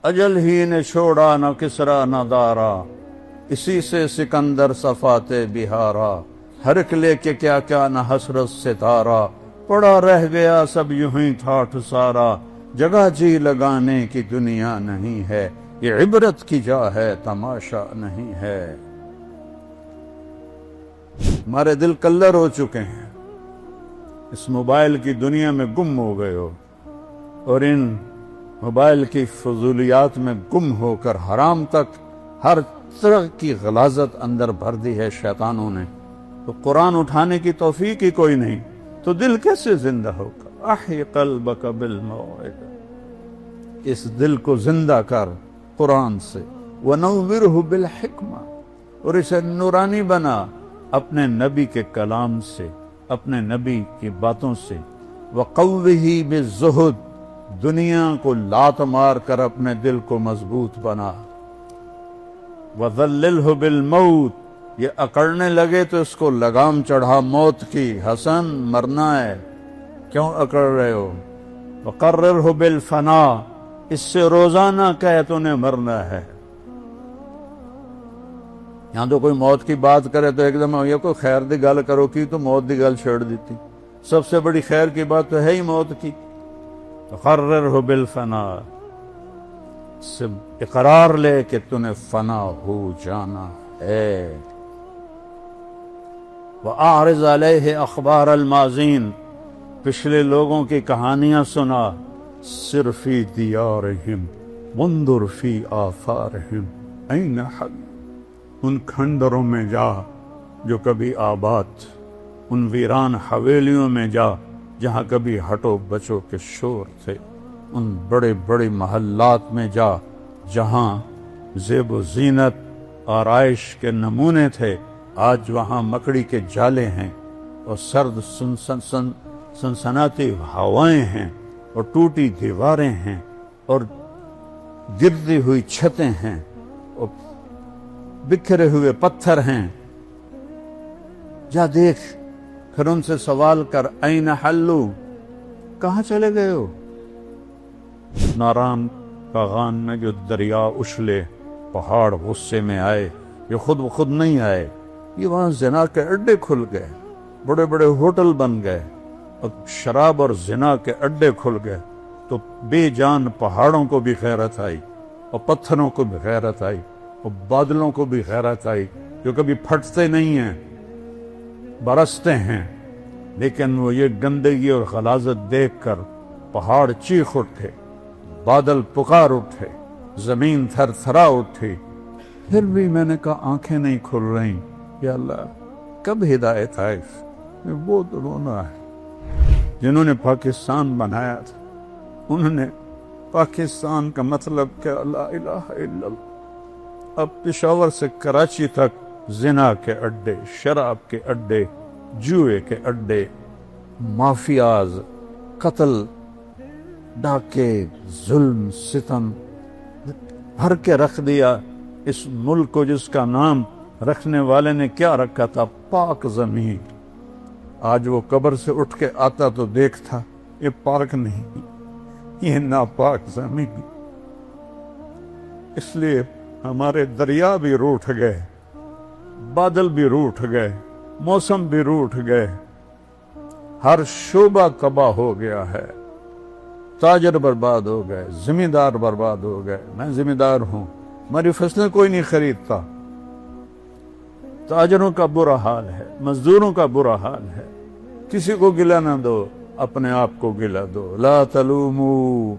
اجل ہی نے چھوڑا نہ کسرا نہ دارا، اسی سے سکندر صفات بہارا، ہر ایک لے کے کیا کیا نہ حسرت ستارہ، پڑا رہ گیا سب یوں ہی ٹھاٹھ سارا، جگہ جی لگانے کی دنیا نہیں ہے، یہ عبرت کی جا ہے تماشا نہیں ہے۔ ہمارے دل کلر ہو چکے ہیں، اس موبائل کی دنیا میں گم ہو گئے ہو، اور ان موبائل کی فضولیات میں گم ہو کر حرام تک ہر طرح کی غلاظت اندر بھر دی ہے شیطانوں نے، تو قرآن اٹھانے کی توفیق ہی کوئی نہیں، تو دل کیسے زندہ ہوگا؟ احی قلبک بالموعظہ، اس دل کو زندہ کر قرآن سے، ونورہ بالحکمہ، اور اسے نورانی بنا اپنے نبی کے کلام سے، اپنے نبی کی باتوں سے، وقوہ بالزہد، دنیا کو لات مار کر اپنے دل کو مضبوط بنا، وذللہ بالموت، یہ اکڑنے لگے تو اس کو لگام چڑھا موت کی، حسن مرنا ہے کیوں اکڑ رہے ہو، وقررہ بالفنا، اس سے روزانہ کہے تو نے مرنا ہے۔ یہاں تو کوئی موت کی بات کرے تو ایک دم یہ کوئی خیر دی گل کرو کی تو موت دی گل چھیڑ دیتی، سب سے بڑی خیر کی بات تو ہے ہی موت کی۔ وقررہ بالفنا، سے اقرار لے کہ تو نے فنا ہو جانا ہے۔ وَأَعْرِضْ عَلَيْهِ أَخْبَارَ الْمَاضِينَ، پچھلے لوگوں کی کہانیاں سنا، سِرْ فِي دِيَارِهِمْ وَانْظُرْ فِي آثَارِهِمْ أَيْنَ حَلُّ، ان کھنڈروں میں جا جو کبھی آباد، ان ویران حویلیوں میں جا جہاں کبھی ہٹو بچو کے شور تھے، ان بڑے بڑے محلات میں جا جہاں زیب و زینت آرائش کے نمونے تھے، آج وہاں مکڑی کے جالے ہیں، اور سرد سنسناتی ہوائیں ہیں، اور ٹوٹی دیواریں ہیں، اور گرتی ہوئی چھتیں ہیں، اور بکھرے ہوئے پتھر ہیں۔ جا دیکھ، پھر ان سے سوال کر، این حلو، کہاں چلے گئے ہو؟ ناران باغان میں جو دریا اچھلے، پہاڑ غصے میں آئے، یہ خود بخود نہیں آئے، یہ وہاں زنا کے اڈے کھل گئے، بڑے بڑے ہوٹل بن گئے، اور شراب اور زنا کے اڈے کھل گئے، تو بے جان پہاڑوں کو بھی غیرت آئی، اور پتھروں کو بھی غیرت آئی، اور بادلوں کو بھی غیرت آئی، جو کبھی پھٹتے نہیں ہیں، برستے ہیں، لیکن وہ یہ گندگی اور غلاظت دیکھ کر پہاڑ چیخ اٹھے، بادل پکار اٹھے، زمین تھر تھرا اٹھی۔ پھر بھی میں نے کہا آنکھیں نہیں کھل رہی، یا اللہ کب ہدایت آئے؟ بہت رونا ہے۔ جنہوں نے پاکستان بنایا تھا انہوں نے پاکستان کا مطلب کیا؟ لا الہ الا اللہ۔ اب پشاور سے کراچی تک زنا کے اڈے، شراب کے اڈے، جوئے کے اڈے، مافیاز، قتل، ڈاکے، ظلم، ستم بھر کے رکھ دیا اس ملک کو، جس کا نام رکھنے والے نے کیا رکھا تھا؟ پاک زمین۔ آج وہ قبر سے اٹھ کے آتا تو دیکھتا یہ پاک نہیں، یہ ناپاک زمین۔ اس لیے ہمارے دریا بھی روٹھ گئے، بادل بھی روٹھ گئے، موسم بھی روٹھ گئے، ہر شعبہ تباہ ہو گیا ہے، تاجر برباد ہو گئے، زمیندار برباد ہو گئے۔ میں زمیندار ہوں، ہماری فصلیں کوئی نہیں خریدتا، تاجروں کا برا حال ہے، مزدوروں کا برا حال ہے۔ کسی کو گلہ نہ دو، اپنے آپ کو گلہ دو۔ لا تلوموا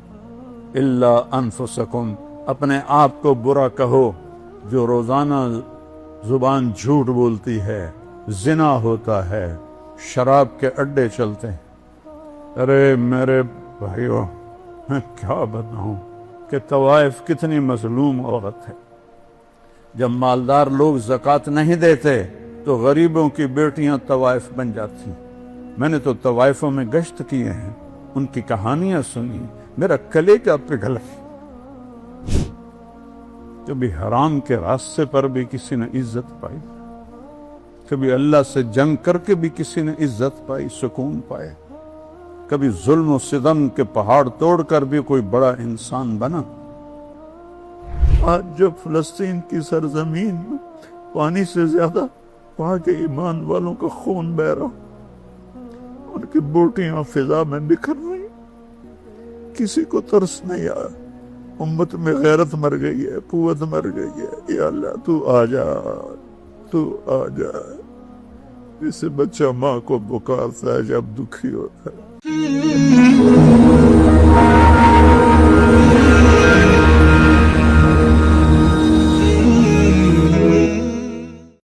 الا انفسکم، اپنے آپ کو برا کہو۔ جو روزانہ زبان جھوٹ بولتی ہے، زنا ہوتا ہے، شراب کے اڈے چلتے ہیں۔ ارے میرے بھائیو، میں کیا بتاؤں کہ طوائف کتنی مظلوم عورت ہے۔ جب مالدار لوگ زکوٰۃ نہیں دیتے تو غریبوں کی بیٹیاں طوائف بن جاتی۔ میں نے تو طوائفوں میں گشت کیے ہیں، ان کی کہانیاں سنی، میرا کلیجہ پگھل گیا۔ کبھی حرام کے راستے پر بھی کسی نے عزت پائی، کبھی اللہ سے جنگ کر کے بھی کسی نے عزت پائی، سکون پائے، کبھی ظلم و ستم کے پہاڑ توڑ کر بھی کوئی بڑا انسان بنا۔ آج جب فلسطین کی سرزمین میں پانی سے زیادہ وہاں کے ایمان والوں کا خون بہ رہا، ان کی بوٹیاں فضا میں بکھر رہی، کسی کو ترس نہیں آیا، امت میں غیرت مر گئی ہے، قوت مر گئی ہے۔ یا اللہ تو آ جا، تو آ جا۔ جسے بچہ ماں کو پکارتا ہے جب دکھی ہوتا ہے۔